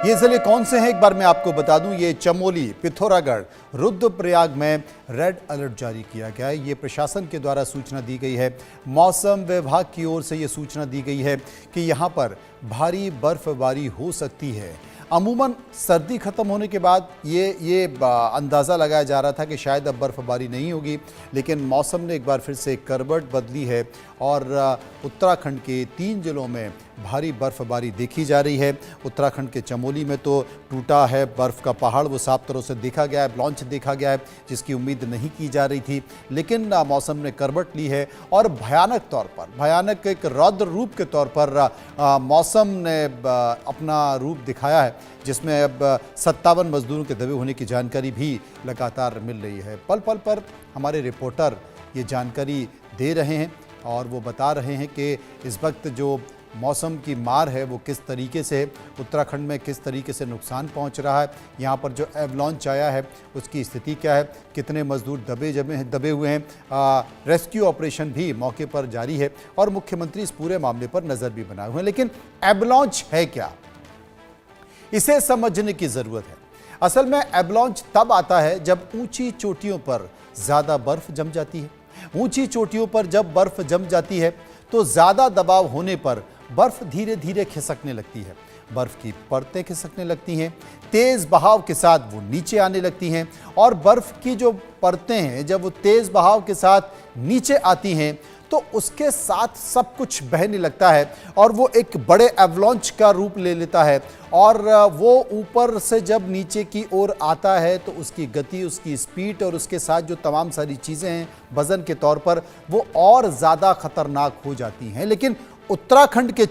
ये जिले कौन से हैं एक बार मैं आपको बता दूं। ये चमोली, पिथौरागढ़, रुद्रप्रयाग में रेड अलर्ट जारी किया गया है। ये प्रशासन के द्वारा सूचना दी गई है। मौसम विभाग की ओर से ये सूचना दी गई है कि यहाँ पर भारी बर्फबारी हो सकती है। अमूमन सर्दी खत्म होने के बाद ये अंदाज़ा लगाया जा रहा था कि शायद अब बर्फबारी नहीं होगी, लेकिन मौसम ने एक बार फिर से करवट बदली है और उत्तराखंड के 3 जिलों में भारी बर्फबारी देखी जा रही है। उत्तराखंड के चमोली में तो टूटा है बर्फ़ का पहाड़, वो साफ तरह से देखा गया है, लॉन्च देखा गया है, जिसकी उम्मीद नहीं की जा रही थी। लेकिन मौसम ने करवट ली है और भयानक तौर पर, भयानक एक रौद्र रूप के तौर पर मौसम ने अपना रूप दिखाया है, जिसमें अब 57 मजदूरों के दबे होने की जानकारी भी लगातार मिल रही है। पल पल पर हमारे रिपोर्टर ये जानकारी दे रहे हैं और वो बता रहे हैं कि इस वक्त जो मौसम की मार है वो किस तरीके से उत्तराखंड में किस तरीके से नुकसान पहुंच रहा है। यहाँ पर जो एवलांच आया है उसकी स्थिति क्या है, कितने मजदूर दबे हुए हैं। रेस्क्यू ऑपरेशन भी मौके पर जारी है और मुख्यमंत्री इस पूरे मामले पर नज़र भी बनाए हुए हैं। लेकिन एवलांच है क्या, इसे समझने की ज़रूरत है। असल में एवलांच तब आता है जब ऊंची चोटियों पर ज़्यादा बर्फ़ जम जाती है। ऊंची चोटियों पर जब बर्फ़ जम जाती है तो ज़्यादा दबाव होने पर बर्फ़ धीरे धीरे खिसकने लगती है। बर्फ़ की परतें खिसकने लगती हैं, तेज़ बहाव के साथ वो नीचे आने लगती हैं और बर्फ़ की जो परतें हैं जब वो तेज़ बहाव के साथ नीचे आती हैं तो उसके साथ सब कुछ बहने लगता है और वो एक बड़े एवलांच का रूप ले लेता है। और वो ऊपर से जब नीचे की ओर आता है तो उसकी गति, उसकी स्पीड और उसके साथ जो तमाम सारी चीज़ें हैं वज़न के तौर पर, वो और ज़्यादा ख़तरनाक हो जाती हैं। लेकिन उत्तराखंड के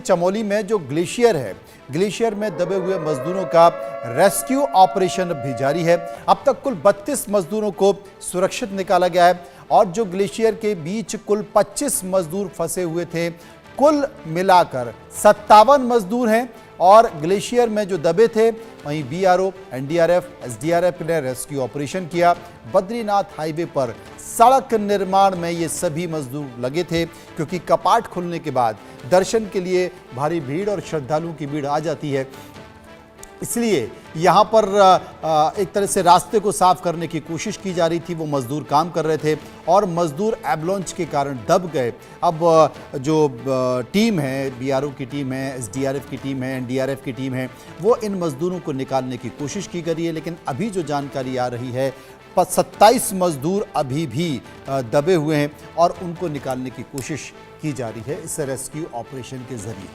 चमोली में जो ग्लेशियर है, ग्लेशियर में दबे हुए मजदूरों का रेस्क्यू ऑपरेशन भी जारी है। अब तक कुल 32 मजदूरों को सुरक्षित निकाला गया है और जो ग्लेशियर के बीच कुल 25 मजदूर फंसे हुए थे, कुल मिलाकर 57 मजदूर हैं। और ग्लेशियर में जो दबे थे वहीं बीआरओ, एनडीआरएफ, एसडीआरएफ ने रेस्क्यू ऑपरेशन किया। बद्रीनाथ हाईवे पर सड़क निर्माण में ये सभी मजदूर लगे थे, क्योंकि कपाट खुलने के बाद दर्शन के लिए भारी भीड़ और श्रद्धालुओं की भीड़ आ जाती है, इसलिए यहाँ पर एक तरह से रास्ते को साफ करने की कोशिश की जा रही थी। वो मजदूर काम कर रहे थे और मजदूर एवलांच के कारण दब गए। अब जो टीम है, बीआरओ की टीम है, एसडीआरएफ की टीम है, एनडीआरएफ की टीम है, वो इन मजदूरों को निकालने की कोशिश की गई है। लेकिन अभी जो जानकारी आ रही है 27 मजदूर अभी भी दबे हुए हैं और उनको निकालने की कोशिश की जा रही है इस रेस्क्यू ऑपरेशन के जरिए।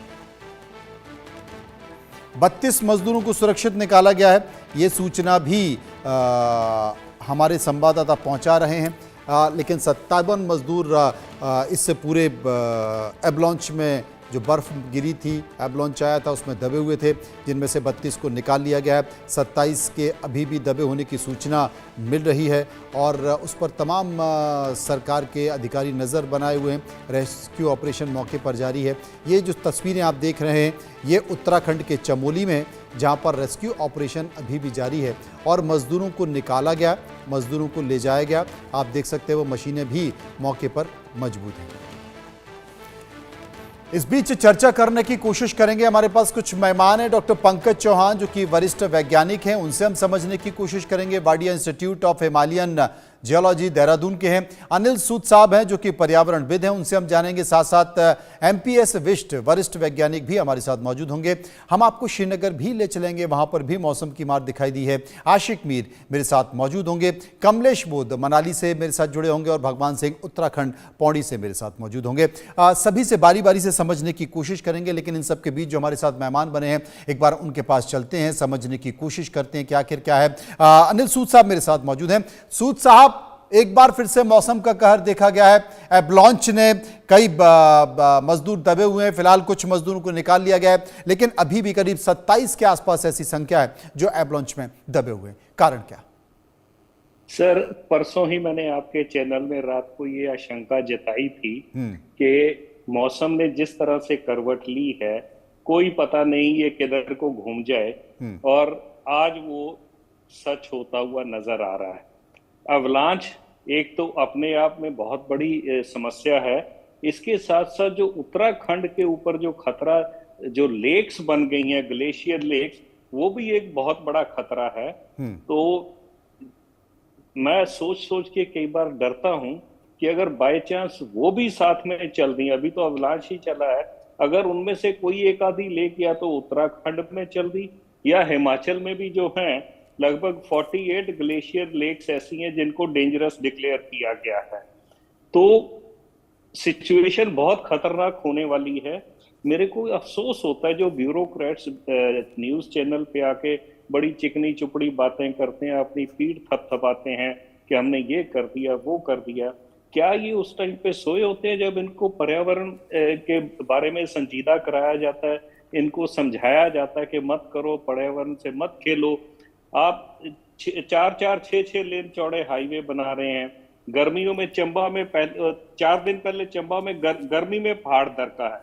32 मजदूरों को सुरक्षित निकाला गया है, ये सूचना भी हमारे संवाददाता पहुंचा रहे हैं। लेकिन 57 मजदूर इससे पूरे एवलांच में जो बर्फ़ गिरी थी, एवलांच आया था, उसमें दबे हुए थे, जिनमें से 32 को निकाल लिया गया है। 27 के अभी भी दबे होने की सूचना मिल रही है और उस पर तमाम सरकार के अधिकारी नज़र बनाए हुए हैं। रेस्क्यू ऑपरेशन मौके पर जारी है। ये जो तस्वीरें आप देख रहे हैं ये उत्तराखंड के चमोली में, जहाँ पर रेस्क्यू ऑपरेशन अभी भी जारी है और मज़दूरों को निकाला गया, मज़दूरों को ले जाया गया। आप देख सकते हैं वो मशीनें भी मौके पर मौजूद हैं। इस बीच चर्चा करने की कोशिश करेंगे, हमारे पास कुछ मेहमान हैं। डॉक्टर पंकज चौहान जो कि वरिष्ठ वैज्ञानिक हैं, उनसे हम समझने की कोशिश करेंगे। Wadia institute of Himalayan geology Dehradun के हैं। अनिल सूद साहब हैं जो कि पर्यावरणविद हैं, उनसे हम जानेंगे। साथ साथ एमपीएस विष्ट वरिष्ठ वैज्ञानिक भी हमारे साथ मौजूद होंगे। हम आपको श्रीनगर भी ले चलेंगे, वहां पर भी मौसम की मार दिखाई दी है। आशिक मीर मेरे साथ मौजूद होंगे। कमलेश बोध मनाली से मेरे साथ जुड़े होंगे और भगवान सिंह उत्तराखंड पौड़ी से मेरे साथ मौजूद होंगे। सभी से बारी बारी से समझने की कोशिश करेंगे, लेकिन इन सब के बीच जो हमारे साथ मेहमान बने हैं, एक बार उनके पास चलते हैं, समझने की कोशिश करते हैं कि आखिर क्या है। अनिल सूद साहब मेरे साथ मौजूद हैं। सूद साहब, एक बार फिर से मौसम का कहर देखा गया है। एवलांच ने कई मजदूर दबे हुए हैं, फिलहाल कुछ मजदूरों को निकाल लिया गया है, लेकिन अभी भी करीब 27 के आसपास ऐसी संख्या है जो एवलांच में दबे हुए हैं। कारण क्या? सर, परसों ही मैंने आपके चैनल में रात को ये आशंका जताई थी कि मौसम ने जिस तरह से करवट ली है, कोई पता नहीं ये किधर को घूम जाए, और आज वो सच होता हुआ नजर आ रहा है। अवलांच एक तो अपने आप में बहुत बड़ी समस्या है, इसके साथ साथ जो उत्तराखंड के ऊपर जो खतरा जो लेक्स बन गई हैं, ग्लेशियर लेक्स, वो भी एक बहुत बड़ा खतरा है। तो मैं सोच सोच के कई बार डरता हूं कि अगर बाय चांस वो भी साथ में चल दी, अभी तो अवलांच ही चला है, अगर उनमें से कोई एक आधी लेक या तो उत्तराखंड में चल दी या हिमाचल में भी जो है, लगभग 48 ग्लेशियर लेक्स ऐसी हैं जिनको डेंजरस डिक्लेयर किया गया है। तो सिचुएशन बहुत खतरनाक होने वाली है। मेरे को अफसोस होता है जो ब्यूरोक्रेट्स न्यूज चैनल पे आके बड़ी चिकनी चुपड़ी बातें करते हैं, अपनी पीठ थपथपाते हैं कि हमने ये कर दिया वो कर दिया। क्या ये उस टाइम पे सोए होते हैं जब इनको पर्यावरण के बारे में संजीदा कराया जाता है, इनको समझाया जाता है कि मत करो, पर्यावरण से मत खेलो। आप 4-4, 6-6 लेन चौड़े हाईवे बना रहे हैं। गर्मियों में चंबा में 4 दिन पहले चंबा में गर्मी में पहाड़ दरका है,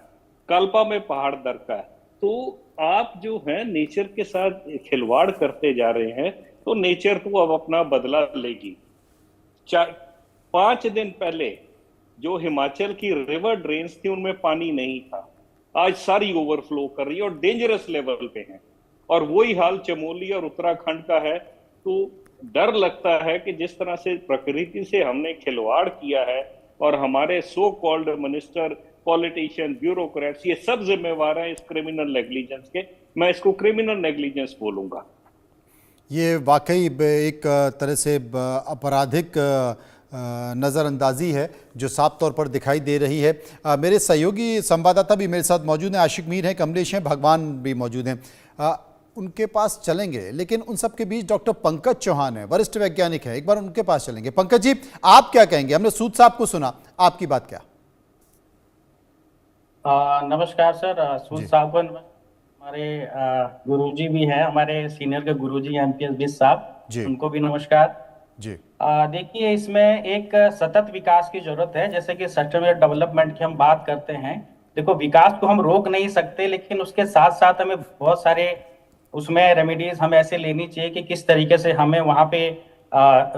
कल्पा में पहाड़ दरका है। तो आप जो है नेचर के साथ खिलवाड़ करते जा रहे हैं, तो नेचर तो अब अपना बदला लेगी। 5 दिन पहले जो हिमाचल की रिवर ड्रेन्स थी उनमें पानी नहीं था, आज सारी ओवरफ्लो कर रही है और डेंजरस लेवल पे है। और वही हाल चमोली और उत्तराखंड का है। तो डर लगता है कि जिस तरह से प्रकृति से हमने खिलवाड़ किया है और हमारे so called minister, politician, bureaucrats, ये सब जिम्मेवार हैं इस क्रिमिनल नेग्लिजेंस के। मैं इसको क्रिमिनल नेग्लिजेंस बोलूंगा। ये वाकई एक तरह से आपराधिक नज़रअंदाजी है जो साफ तौर पर दिखाई दे रही है। मेरे सहयोगी संवाददाता भी मेरे साथ मौजूद हैं, आशिक मीर हैं, कमलेश हैं, भगवान भी मौजूद हैं। उनके पास चलेंगे, लेकिन उन सब के बीच डॉक्टर पंकज चौहान है, वरिष्ठ वैज्ञानिक है, एक बार उनके पास चलेंगे। पंकज जी, आप क्या कहेंगे? हमने सूद साहब को सुना, आपकी बात क्या? नमस्कार सर, सूद साहब को हमारे गुरुजी भी हैं, हमारे सीनियर के गुरुजी एमपीएस बिस साहब, उनको भी नमस्कार जी। देखिए, इसमें एक सतत विकास की जरूरत है। जैसे कि सस्टेनेबल डेवलपमेंट की हम बात करते हैं, देखो विकास को हम रोक नहीं सकते, लेकिन उसके साथ साथ हमें बहुत सारे उसमें रेमेडीज हमें ऐसे लेनी चाहिए कि किस तरीके से हमें वहाँ पे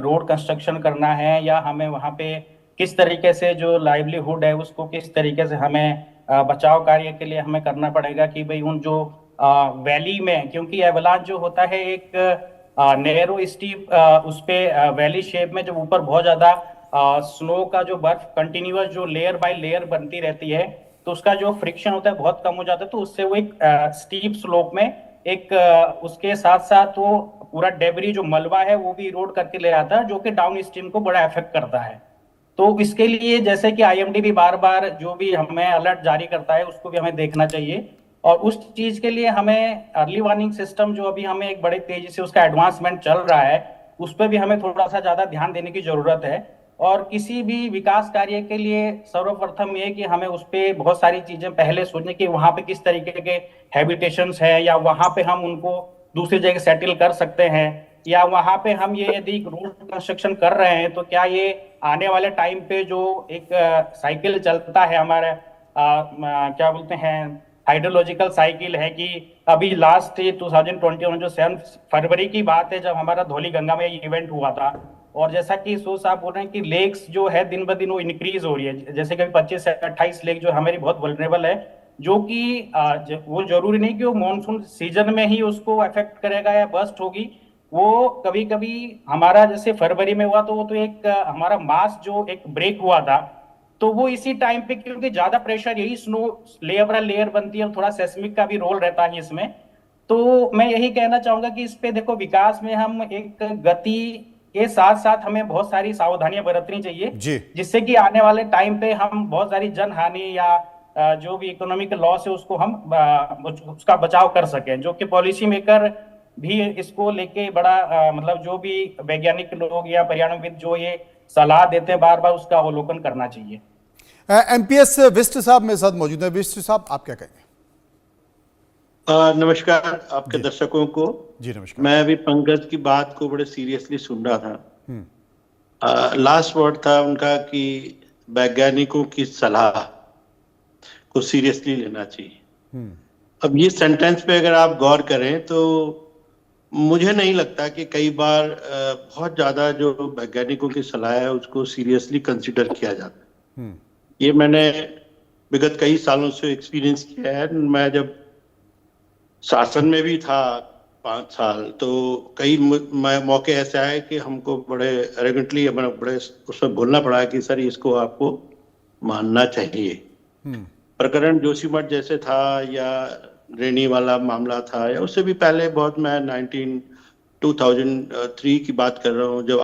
रोड कंस्ट्रक्शन करना है, या हमें वहाँ पे किस तरीके से जो लाइवलीहुड है उसको किस तरीके से हमें बचाव कार्य के लिए हमें करना पड़ेगा कि भाई उन जो वैली में, क्योंकि एवलांच जो होता है एक नैरो स्टीप उस पे वैली शेप में जब ऊपर बहुत ज्यादा स्नो का जो बर्फ कंटिन्यूअस जो लेयर बाय लेयर बनती रहती है, तो उसका जो फ्रिक्शन होता है बहुत कम हो जाता है। तो उससे वो एक स्टीप स्लोप में एक उसके साथ साथ वो पूरा डेबरी जो मलबा है वो भी इरोड करके ले आता है, जो कि डाउन स्ट्रीम को बड़ा इफेक्ट करता है। तो इसके लिए जैसे कि आईएमडी भी बार बार जो भी हमें अलर्ट जारी करता है उसको भी हमें देखना चाहिए, और उस चीज के लिए हमें अर्ली वार्निंग सिस्टम जो अभी हमें एक बड़े तेजी से उसका एडवांसमेंट चल रहा है, उस पर भी हमें थोड़ा सा ज्यादा ध्यान देने की जरूरत है। और किसी भी विकास कार्य के लिए सर्वप्रथम ये कि हमें उस पर बहुत सारी चीजें पहले सोचने की वहां पे किस तरीके के हैबिटेशंस है, या वहां पे हम उनको दूसरी जगह सेटल कर सकते हैं, या वहां पे हम ये यदि रोड कंस्ट्रक्शन कर रहे हैं तो क्या ये आने वाले टाइम पे जो एक साइकिल चलता है हमारे क्या बोलते हैं हाइड्रोलॉजिकल साइकिल है, कि अभी लास्ट 2021 जो 7 फरवरी की बात है जब हमारा धौली गंगा में इवेंट हुआ था, और जैसा कि सो साहब बोल रहे हैं कि लेक्स जो है दिन ब दिन वो इंक्रीज हो रही है, जैसे कि 25 से 28 लेक जो हमारी बहुत वल्नरेबल है, जो कि वो जरूरी नहीं कि वो मॉनसून सीजन में ही उसको अफेक्ट करेगा या बर्स्ट होगी। वो कभी कभी हमारा जैसे फरवरी में हुआ तो वो तो एक हमारा मास जो एक ब्रेक हुआ था, तो वो इसी टाइम पे, क्योंकि ज्यादा प्रेशर यही स्नो लेयर बाय लेयर बनती है और थोड़ा सेस्मिक का भी रोल रहता है इसमें। तो मैं यही कहना चाहूंगा कि इस पे देखो विकास में हम एक गति के साथ साथ हमें बहुत सारी सावधानियां बरतनी चाहिए, जिससे कि आने वाले टाइम पे हम बहुत सारी जन हानि या जो भी इकोनॉमिक लॉस है उसको हम उसका बचाव कर सकें, जो कि पॉलिसी मेकर भी इसको लेके बड़ा मतलब जो भी वैज्ञानिक लोग या पर्यावरणविद जो ये सलाह देते हैं बार बार उसका अवलोकन करना चाहिए। एमपीएस बिस्ट साहब मेरे साथ मौजूद है। बिस्ट साहब, आप क्या कहेंगे? नमस्कार आपके दर्शकों को। जी नमस्कार। मैं अभी पंकज की बात को बड़े सीरियसली सुन रहा था। लास्ट वर्ड था उनका कि वैज्ञानिकों की सलाह को सीरियसली लेना चाहिए। अब ये सेंटेंस पे अगर आप गौर करें तो मुझे नहीं लगता कि कई बार बहुत ज्यादा जो वैज्ञानिकों की सलाह है उसको सीरियसली कंसिडर किया जाता है। ये मैंने विगत कई सालों से एक्सपीरियंस किया है। मैं जब शासन में भी था 5 साल, तो कई मौके ऐसे आए कि हमको बड़े एरोगेंटली बड़े उसमें बोलना पड़ा कि सर इसको आपको मानना चाहिए। प्रकरण जोशीमठ जैसे था या रेनी वाला मामला था या उससे भी पहले बहुत, मैं 2003 की बात कर रहा हूँ, जब